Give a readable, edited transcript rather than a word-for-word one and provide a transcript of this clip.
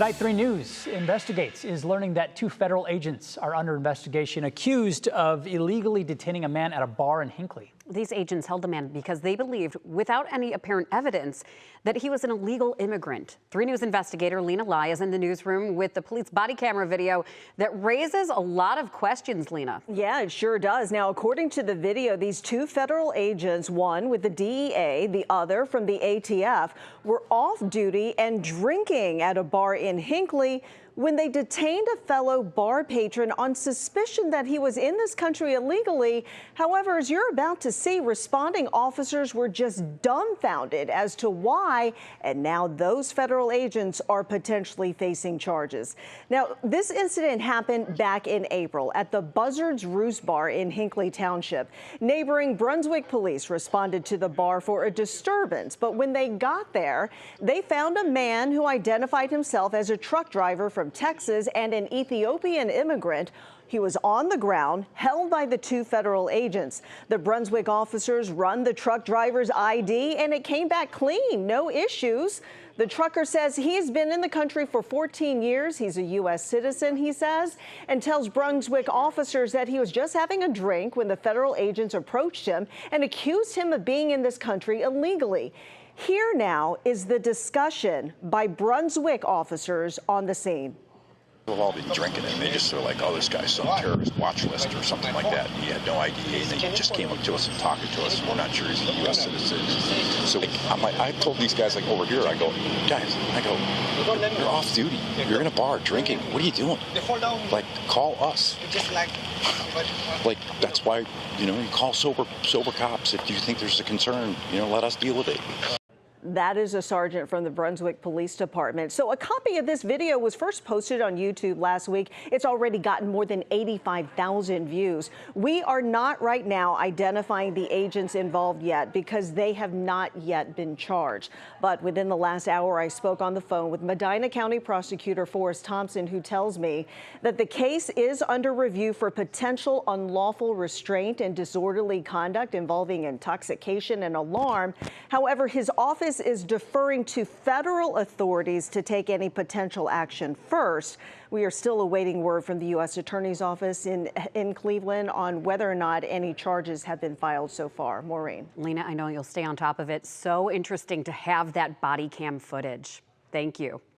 Tonight 3 News investigates is learning that 2 federal agents are under investigation accused of illegally detaining a man at a bar in Hinckley. These agents held the man because they believed, without any apparent evidence, that he was an illegal immigrant. 3 News investigator Lena Lai is in the newsroom with the police body camera video that raises a lot of questions, Lena. Yeah, it sure does. Now, according to the video, these 2 federal agents, one with the DEA, the other from the ATF, were off duty and drinking at a bar in Hinckley when they detained a fellow bar patron on suspicion that he was in this country illegally. However, as you're about to see, responding officers were just dumbfounded as to why, and now those federal agents are potentially facing charges. Now, this incident happened back in April at the Buzzard's Roost bar in Hinckley Township. Neighboring Brunswick police responded to the bar for a disturbance, but when they got there, they found a man who identified himself as a truck driver from Texas and an Ethiopian immigrant. He was on the ground, held by the 2 federal agents. The Brunswick officers run the truck driver's ID, and it came back clean, no issues. The trucker says he's been in the country for 14 years. He's a U.S. citizen, he says, and tells Brunswick officers that he was just having a drink when the federal agents approached him and accused him of being in this country illegally. Here now is the discussion by Brunswick officers on the scene. They'll all be drinking and they just were like, oh, this guy's some terrorist watch list or something like that. He had no ID and he just came up to us and talking to us. We're not sure he's a U.S. citizen. So I told these guys, like, over here, I go, guys, you're off duty. You're in a bar drinking. What are you doing? Like, call us. Like, that's why, you call sober cops if you think there's a concern. Let us deal with it. That is a sergeant from the Brunswick Police Department. So a copy of this video was first posted on YouTube last week. It's already gotten more than 85,000 views. We are not right now identifying the agents involved yet because they have not yet been charged. But within the last hour, I spoke on the phone with Medina County Prosecutor Forrest Thompson, who tells me that the case is under review for potential unlawful restraint and disorderly conduct involving intoxication and alarm. However, his office is deferring to federal authorities to take any potential action first. We are still awaiting word from the U.S. Attorney's Office in Cleveland on whether or not any charges have been filed so far. Maureen. Lena, I know you'll stay on top of it. So interesting to have that body cam footage. Thank you.